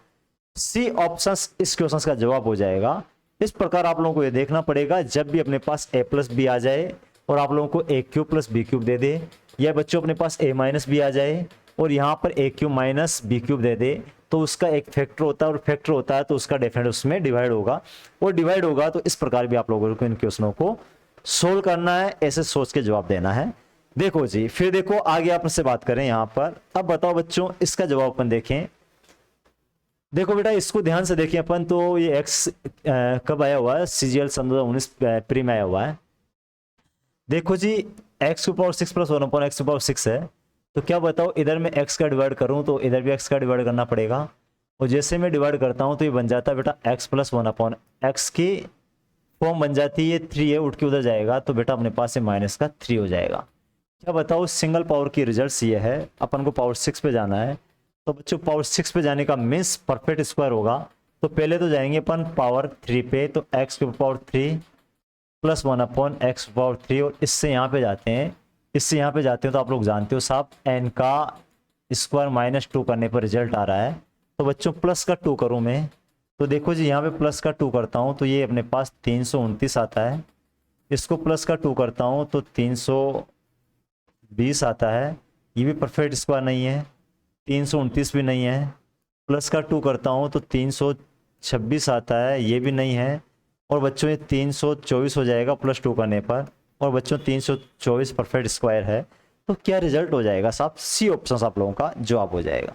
सी ऑप्शन इस क्वेश्चन का जवाब हो जाएगा। इस प्रकार आप लोगों को ये देखना पड़ेगा जब भी अपने पास a प्लस बी आ जाए और आप लोगों को ए क्यूब प्लस बी क्यूब दे दे, या बच्चों अपने पास a माइनस बी आ जाए और यहाँ पर ए क्यूब माइनस बी क्यूब दे दे, तो उसका एक फैक्टर होता है और फैक्टर होता है तो उसका डेफिनेट उसमें डिवाइड होगा, और डिवाइड होगा तो इस प्रकार भी आप लोगों को इन क्वेश्चनों को सोल्व करना है, ऐसे सोच के जवाब देना है। देखो जी फिर देखो आगे आपसे बात करें यहाँ पर। अब बताओ बच्चों इसका जवाब अपन देखें। देखो बेटा इसको ध्यान से देखिए अपन, तो ये एक्स कब आया हुआ है, सीजीएल सन 2019 प्री में आया हुआ है। देखो जी एक्स की पावर 6 प्लस 1 अपॉन एक्स की पावर 6 है, तो क्या बताओ इधर मैं एक्स का डिवाइड करूं तो इधर भी एक्स का डिवाइड करना पड़ेगा, और जैसे मैं डिवाइड करता हूं तो ये बन जाता है बेटा एक्स प्लस 1 अपॉन एक्स की फॉर्म बन जाती है, ये 3 है उठ के उधर जाएगा तो बेटा अपने पास से माइनस का 3 हो जाएगा। क्या बताओ सिंगल पावर की रिजल्ट ये है, अपन को पावर 6 पे जाना है, तो बच्चों पावर 6 पे जाने का मीन्स परफेक्ट स्क्वायर होगा, तो पहले तो जाएंगे अपन पावर 3 पे, तो एक्स के power 3 plus 1 upon x power 3, और इससे यहाँ पे जाते हैं, इससे यहाँ पे जाते हैं तो आप लोग जानते हो साहब एन का स्क्वायर माइनस 2 करने पर रिजल्ट आ रहा है, तो बच्चों प्लस का 2 करूँ मैं, तो देखो जी यहाँ पे प्लस का 2 करता हूँ तो ये अपने पास 329 आता है, इसको प्लस का 2 करता हूँ तो 320 आता है, ये भी परफेक्ट स्क्वायर नहीं है, 329 भी नहीं है, प्लस का 2 करता हूँ तो 326 आता है, ये भी नहीं है, और बच्चों ये 324 हो जाएगा प्लस 2 करने पर, और बच्चों 324 परफेक्ट स्क्वायर है, तो क्या रिजल्ट हो जाएगा साहब, सी ऑप्शन आप लोगों का जवाब हो जाएगा।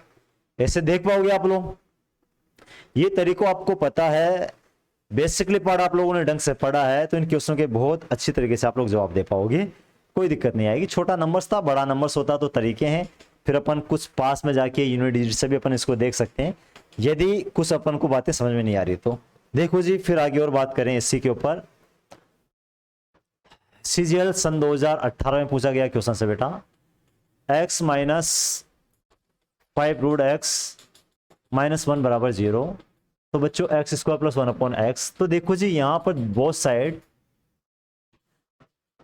ऐसे देख पाओगे आप लोग, ये तरीकों आपको पता है, बेसिकली पार्ट आप लोगों ने ढंग से पढ़ा है, तो इन क्वेश्चन के बहुत अच्छी तरीके से आप लोग जवाब दे पाओगे, कोई दिक्कत नहीं आएगी। छोटा नंबर्स था, बड़ा नंबर्स होता तो तरीके हैं, फिर अपन कुछ पास में जाके यूनिट डिजिट से भी अपन इसको देख सकते हैं यदि कुछ अपन को बातें समझ में नहीं आ रही तो। देखो जी फिर आगे और बात करें इसी के ऊपर। सीजीएल सन 2018 में पूछा गया क्वेश्चन से बेटा x minus 5 root x minus 1 बराबर 0, तो बच्चों x square plus 1 upon x, तो देखो जी यहाँ पर बोथ साइड,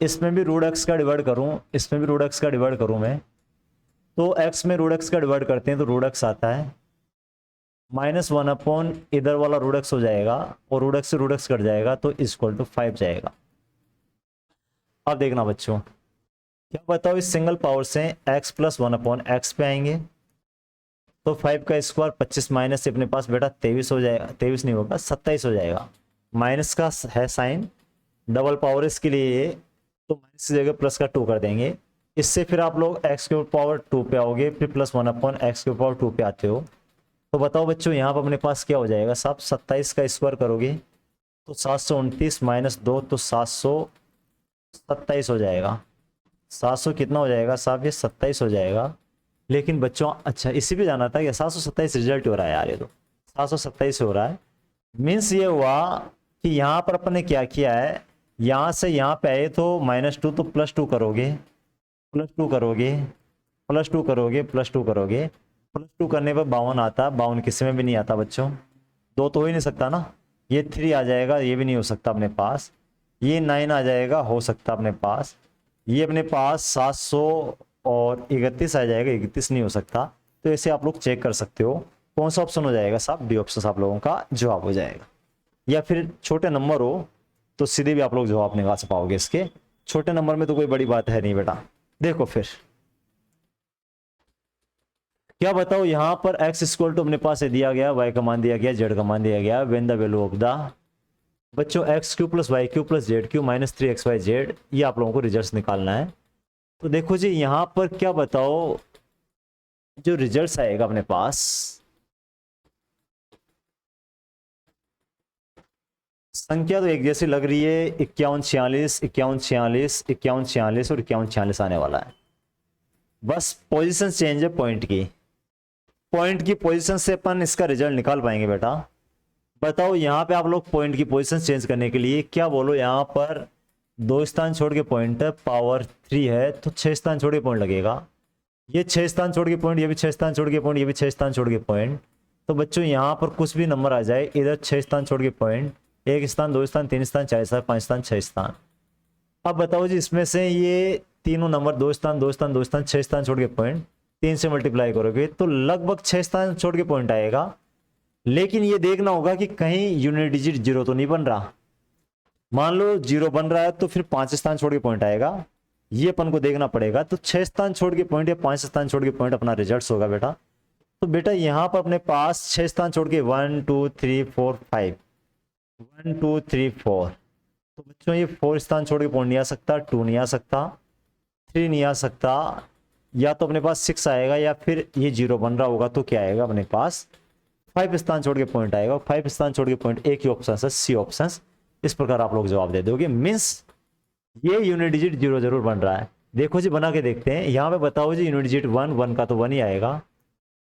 इसमें भी रूट एक्स का डिवाइड करूं, इसमें भी रूट एक्स का डिवाइड करूं मैं, तो x में रूट एक्स का डिवाइड करते हैं तो रूट एक्स आता है, माइनस 1 अपॉन इधर वाला रूट एक्स हो जाएगा, और रूट एक्स से रूट एक्स कट जाएगा तो इक्वल टू 5 जाएगा। अब देखना बच्चों क्या बताओ इस सिंगल पावर से x प्लस 1 अपॉन एक्स पे आएंगे, तो 5 का स्क्वायर 25 माइनस से अपने पास बेटा 23 हो जाएगा, 23 नहीं होगा 27 हो जाएगा, माइनस का है साइन, डबल पावर इसके लिए तो माइनस की जगह प्लस का 2 कर देंगे, इससे फिर आप लोग x के पावर 2 पे आओगे, फिर प्लस 1 अपॉन एक्स के पावर 2 पे आते हो, तो बताओ बच्चों यहाँ पर अपने पास क्या हो जाएगा साहब, 27 का स्क्वायर करोगे तो 729 माइनस 2 तो 727 हो जाएगा, 700 कितना हो जाएगा साहब, ये 27 हो जाएगा। लेकिन बच्चों अच्छा इसी पे जाना था कि 727 रिजल्ट हो रहा है यार, ये तो 727 हो रहा है, मीन्स ये हुआ कि यहाँ पर अपन ने क्या किया है, यहाँ से यहाँ पे आए तो -2 तो +2 करोगे, +2 करोगे, +2 करोगे, +2 करोगे, +2 करने पर 52 आता, 52 किसी में भी नहीं आता बच्चों, 2 तो हो ही नहीं सकता ना, ये 3 आ जाएगा, ये भी नहीं हो सकता अपने पास, ये 9 आ जाएगा, हो सकता अपने पास, ये अपने पास 700 और 31 आ जाएगा, 31 नहीं हो सकता, तो ऐसे आप लोग चेक कर सकते हो कौन सा ऑप्शन हो जाएगा साहब, डी ऑप्शन आप लोगों का जवाब हो जाएगा। या फिर छोटे नंबर हो तो सीधे भी आप लोग जवाब निकाल पाओगे इसके, छोटे नंबर में तो कोई बड़ी बात है नहीं बेटा। देखो फिर क्या बताओ यहाँ पर x इक्वल टू अपने पास दिया गया, y का मान दिया गया, z का मान दिया गया, when the value of the बच्चों x cube plus y cube plus z cube minus 3xyz, ये आप लोगों को रिजल्ट निकालना है। तो देखो जी यहाँ पर क्या बताओ, जो रिजल्ट्स आएगा अपने पास, संख्या तो एक जैसी लग रही है, 51 46 51 46 51 46 और 51 46 आने वाला है। बस पोजीशन चेंज है पॉइंट की, पॉइंट की पोजीशन से अपन इसका रिजल्ट निकाल पाएंगे बेटा। बताओ यहाँ पे आप लोग पॉइंट की पोजीशन चेंज करने के लिए क्या बोलो, यहाँ पर 2 स्थान छोड़ के पॉइंट है, पावर 3 है तो 6 स्थान छोड़ के पॉइंट लगेगा। ये 6 स्थान छोड़ के पॉइंट, ये भी 6 स्थान छोड़ के पॉइंट, ये भी 6 स्थान छोड़ के पॉइंट। तो बच्चों यहाँ पर कुछ भी नंबर आ जाए, इधर 6 स्थान छोड़ के पॉइंट, 1 स्थान 2 स्थान 3 स्थान 4 स्थान 5 स्थान 6 स्थान। अब बताओ जी इसमें से ये तीनों नंबर 2 स्थान 2 स्थान 2 स्थान 6 स्थान छोड़ के पॉइंट 3 से मल्टीप्लाई करोगे तो लगभग 6 स्थान छोड़ के पॉइंट आएगा। लेकिन ये देखना होगा कि कहीं यूनिट डिजिट जीरो तो नहीं बन रहा। मान लो जीरो बन रहा है तो फिर 5 स्थान छोड़ के पॉइंट आएगा, ये अपन को देखना पड़ेगा। तो 6 स्थान छोड़ के पॉइंट या 5 स्थान छोड़ के पॉइंट अपना रिजल्ट होगा बेटा। तो बेटा यहाँ पर अपने पास 6 स्थान छोड़ के 1 2 3 4 5 1 2 3 4, तो बच्चों ये 4 स्थान छोड़ के पॉइंट नहीं आ सकता, 2 नहीं आ सकता, 3 नहीं आ सकता, या तो अपने पास 6 आएगा या फिर ये जीरो बन रहा होगा तो क्या आएगा अपने पास 5 स्थान छोड़ के पॉइंट आएगा। 5 स्थान छोड़ के पॉइंट एक ही ऑप्शन है, सी ऑप्शन। इस प्रकार आप लोग जवाब दे दोगे, मीन्स ये यूनिट डिजिट जीरो जरूर बन रहा है। देखो जी बना के देखते हैं, यहाँ पे बताओ जी यूनिट डिजिट 1 1 का तो 1 ही आएगा,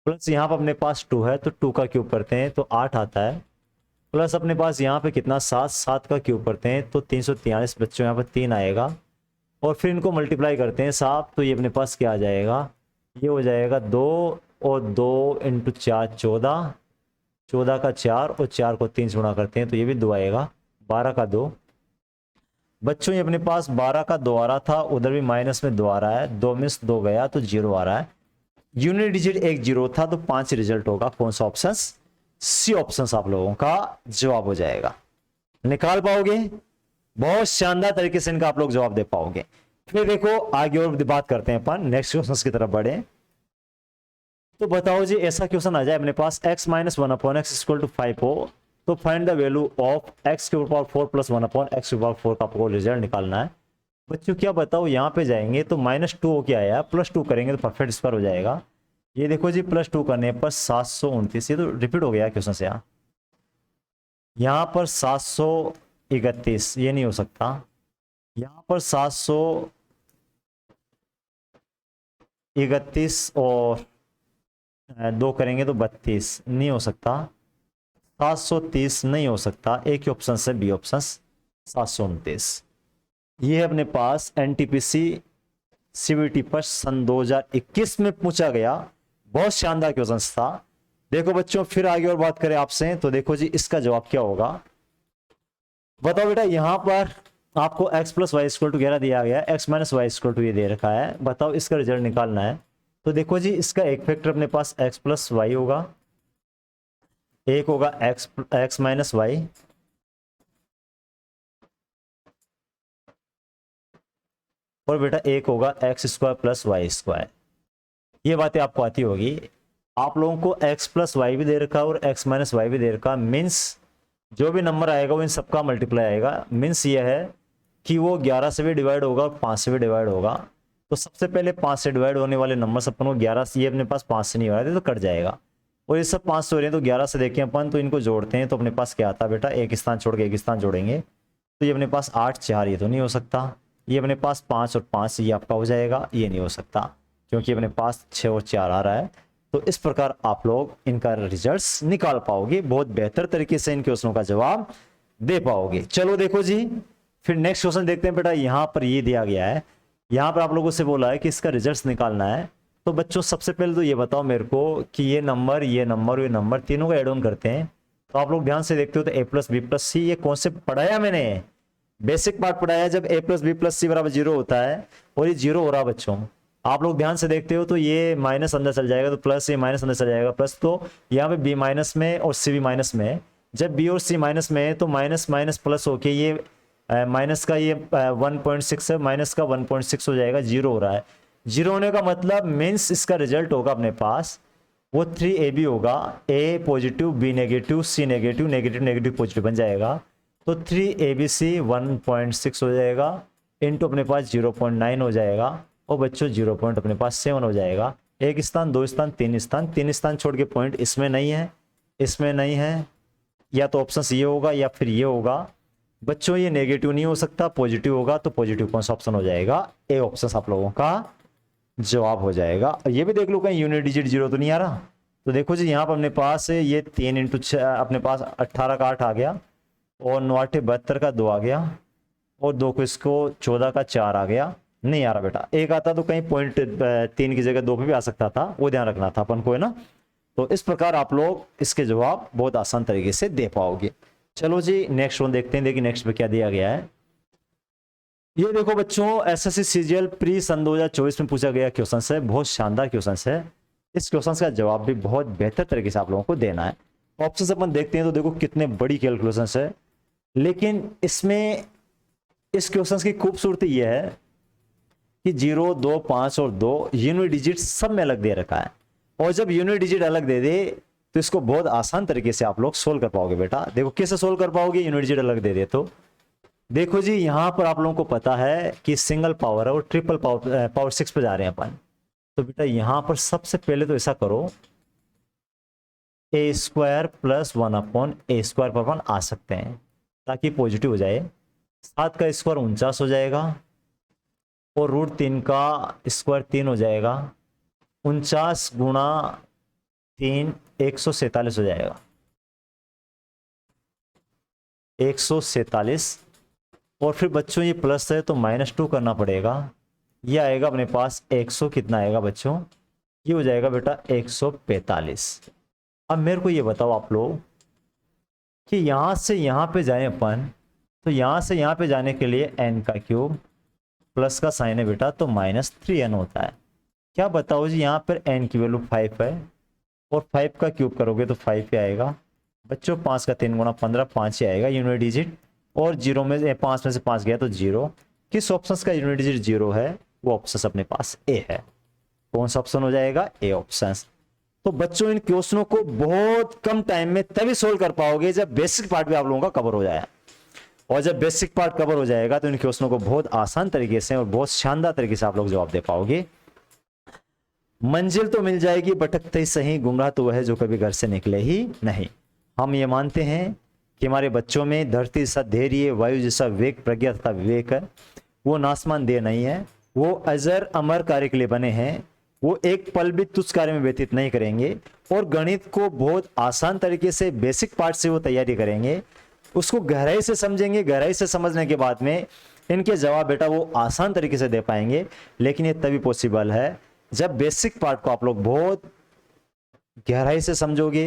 प्लस यहाँ पर अपने पास 2 है तो 2 का क्यूब करते हैं तो 8 आता है, प्लस अपने पास यहाँ पे कितना 7 7 का क्यूब करते हैं तो 343 बच्चों यहाँ पर 3 आएगा, और फिर इनको मल्टीप्लाई करते हैं साहब तो ये अपने पास क्या आ जाएगा, ये हो जाएगा 2 और 2 इंटू 4 14, 14 का 4 और 4 को 3 से गुणा करते हैं तो ये भी 2 आएगा, 12 का 2। बच्चों ये अपने पास 12 का 2 आ रहा था, उधर भी माइनस में 2 आ रहा है, 2 में से 2 गया तो 0 आ रहा है। यूनिट डिजिट एक 0 था तो 5 रिजल्ट होगा, कौन सा ऑप्शन, सी ऑप्शन आप लोगों का जवाब हो जाएगा। निकाल पाओगे, बहुत शानदार तरीके से इनका आप लोग जवाब दे पाओगे। फिर देखो आगे और बात करते हैं अपन, नेक्स्ट क्वेश्चन की तरफ बढ़े। तो बताओ जी ऐसा क्वेश्चन आ जाए अपने पास x minus 1/x equal to 5 हो तो find the value of x के पावर 4 प्लस 1/x के पावर 4 का आपको रिजल्ट निकालना है। बच्चों क्या बताओ, यहाँ पे जाएंगे तो -2 हो क्या आया, +2 करेंगे तो परफेक्ट स्क्वायर हो जाएगा। ये देखो जी +2 करने पर 729, ये तो रिपीट हो गया क्वेश्चन से। यहाँ पर 731, ये नहीं हो सकता। यहाँ पर 731 और 2 करेंगे तो 32, नहीं हो सकता। 730 नहीं हो सकता, एक ही ऑप्शन से बी ऑप्शन 729। ये है अपने पास एनटीपीसी सीबीटी पर सन 2021 में पूछा गया, बहुत शानदार क्वेश्चन था। देखो बच्चों फिर आगे और बात करें आपसे तो देखो जी इसका जवाब क्या होगा। बताओ बेटा यहाँ पर आपको x plus y equal to 11 दिया गया, x minus y equal to ये दे रखा है। बताओ इसका रिजल्ट निकालना है। तो देखो जी इसका एक फैक्टर अपने पास x प्लस वाई होगा, एक होगा x माइनस वाई, और बेटा एक होगा x square plus y square. ये बातें आपको आती होगी। आप लोगों को x प्लस वाई भी दे रखा और x माइनस वाई भी दे रखा, मीन्स जो भी नंबर आएगा वो इन सबका मल्टीप्लाई आएगा। मीन्स ये है कि वो 11 से भी डिवाइड होगा और 5 से भी डिवाइड होगा। तो सबसे पहले 5 से डिवाइड होने वाले नंबर सब अपन को 11 से, ये अपने पास 5 से नहीं हो रहे थे तो कट जाएगा, और ये सब 5 से हो रहे हैं तो 11 से देखें अपन तो इनको जोड़ते हैं तो अपने पास क्या आता है बेटा, एक स्थान छोड़ के एक स्थान जोड़ेंगे तो ये अपने पास 8 4, ये तो नहीं हो सकता। ये अपने पास 5 और 5, ये आपका हो जाएगा, ये नहीं हो सकता क्योंकि अपने पास 6 और 4 आ रहा है। तो इस प्रकार आप लोग इनका रिजल्ट्स निकाल पाओगे, बहुत बेहतर तरीके से इन क्वेश्चनों का जवाब दे पाओगे। चलो देखो जी फिर नेक्स्ट क्वेश्चन देखते हैं। बेटा यहाँ पर ये दिया गया है, यहाँ पर आप लोगों से बोला है कि इसका रिजल्ट्स निकालना है। तो बच्चों सबसे पहले तो ये बताओ मेरे को कि ये नंबर ये नंबर ये नंबर तीनों का एड ऑन करते हैं। तो आप लोग ध्यान से देखते हो तो a प्लस बी प्लस सी, ये कॉन्सेप्ट पढ़ाया मैंने, बेसिक पार्ट पढ़ाया जब a प्लस बी प्लस सी बराबर 0 होता है और ये 0 हो रहा है। बच्चों आप लोग ध्यान से देखते हो तो ये माइनस अंदर चल जाएगा तो प्लस, ये माइनस अंदर चल जाएगा प्लस। तो यहाँ पे बी माइनस में और सी भी माइनस में है। जब बी और सी माइनस में है तो माइनस माइनस प्लस होके ये माइनस का ये 1.6 है, माइनस का 1.6 हो जाएगा, 0 हो रहा है। 0 होने का मतलब मीन्स इसका रिजल्ट होगा अपने पास वो 3ab होगा, a positive b negative c negative negative negative positive बन जाएगा। तो 3abc 1.6 हो जाएगा इंटू अपने पास 0.9 हो जाएगा। और बच्चों 0 पॉइंट अपने पास 7 हो जाएगा। एक स्थान, 2 स्थान, 3 स्थान, 3 स्थान छोड़ के पॉइंट इसमें नहीं है, इसमें नहीं है, या तो ऑप्शन ये होगा या फिर ये होगा। बच्चों ये नेगेटिव नहीं हो सकता, पॉजिटिव होगा, तो पॉजिटिव कौन सा ऑप्शन हो जाएगा? ए ऑप्शन आप लोगों का जवाब हो जाएगा। और ये भी देख लो कहीं यूनिट डिजिट 0 तो नहीं आ रहा। तो देखो जी यहाँ पर अपने पास ये 3 इंटू 6 अपने पास 18 का 8 आ गया, और 9 8 72 का 2 आ गया, और 2 को इसको 14 का 4 आ गया। नहीं आ रहा बेटा, एक आता तो कहीं पॉइंट 3 की जगह 2 पे भी आ सकता था, वो ध्यान रखना था अपन को, है ना। तो इस प्रकार आप लोग इसके जवाब बहुत आसान तरीके से दे पाओगे। चलो जी नेक्स्ट वन देखते हैं, देखिए नेक्स्ट में क्या दिया गया है। ये देखो बच्चों, एसएससी सीजीएल प्री सन 2024 में पूछा गया क्वेश्चन है, बहुत शानदार क्वेश्चन है। इस क्वेश्चन का जवाब भी बहुत बेहतर तरीके से आप लोगों को देना है। ऑप्शन अपन देखते हैं तो देखो कितने बड़ी कैलकुलेशन है, लेकिन इसमें इस क्वेश्चन की खूबसूरती यह है कि 0, 2, 5 और 2 यूनिट डिजिट सब में अलग दे रखा है, और जब यूनिट डिजिट अलग दे दे तो इसको बहुत आसान तरीके से आप लोग सोल्व कर पाओगे। बेटा देखो कैसे सोल्व कर पाओगे, यूनिट डिजिट अलग दे दे तो देखो जी, यहां पर आप लोगों को पता है कि सिंगल पावर है और ट्रिपल पावर 6 पे जा रहे हैं अपन। तो बेटा यहां पर सबसे पहले तो ऐसा करो, ए स्क्वायर प्लस 1/a स्क्वायर पर अपन आ सकते हैं ताकि पॉजिटिव हो जाए। 7 का स्क्वायर 49 हो जाएगा, और √3 का स्क्वायर 3 हो जाएगा। 49 गुणा 3 147 हो जाएगा, 147। और फिर बच्चों ये प्लस है तो -2 करना पड़ेगा, ये आएगा अपने पास 100, कितना आएगा बच्चों? ये हो जाएगा बेटा 145। अब मेरे को ये बताओ आप लोग कि यहां से यहां पे जाएं अपन, तो यहां से यहां पे जाने के लिए n का क्यूब प्लस का साइन है बेटा तो -3n होता है। क्या बताओ जी, यहाँ पर n की वैल्यू 5 है, और 5 का क्यूब करोगे तो 5 ही आएगा बच्चों। 5 का 3 गुणा 15, 5 ही आएगा यूनिट डिजिट, और 0 में 5 में से 5 गया तो 0। किस ऑप्शन का यूनिट डिजिट 0 है? वो ऑप्शन अपने पास ए है। कौन सा ऑप्शन हो जाएगा? A option. तो बच्चों इन क्वेश्चनों को बहुत कम टाइम में तभी सोल्व कर पाओगे जब बेसिक पार्ट भी आप लोगों का कवर हो जाए, और जब बेसिक पार्ट कवर हो जाएगा तो इन क्वेश्चनों को बहुत आसान तरीके से और बहुत शानदार तरीके से आप लोग जवाब दे पाओगे। मंजिल तो मिल जाएगी, भटकते ही सही, गुमराह तो वह है जो कभी घर से निकले ही नहीं। हम ये मानते हैं कि हमारे बच्चों में धरती जैसा धैर्य, वायु जैसा वेग, प्रज्ञा तथा विवेक है। वो नासमान देह नहीं है, वो अजर अमर कार्य के लिए बने हैं। वो एक पल भी तुच्छ कार्य में व्यतीत नहीं करेंगे, और गणित को बहुत आसान तरीके से बेसिक पार्ट से वो तैयारी करेंगे, उसको गहराई से समझेंगे। गहराई से समझने के बाद में इनके जवाब बेटा वो आसान तरीके से दे पाएंगे। लेकिन ये तभी पॉसिबल है जब बेसिक पार्ट को आप लोग बहुत गहराई से समझोगे,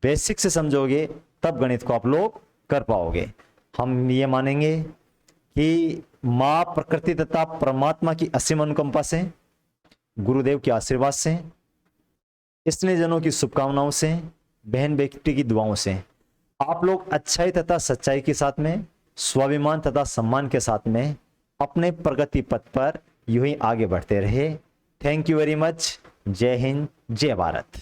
बेसिक से समझोगे, तब गणित को आप लोग कर पाओगे। हम ये मानेंगे कि माँ प्रकृति तथा परमात्मा की असीम अनुकंपा से, गुरुदेव के आशीर्वाद से, स्नेहजनों की शुभकामनाओं से, बहन बेटी की दुआओं से आप लोग अच्छाई तथा सच्चाई के साथ में, स्वाभिमान तथा सम्मान के साथ में अपने प्रगति पथ पर यूं ही आगे बढ़ते रहे। Thank you very much. जय हिंद, जय भारत।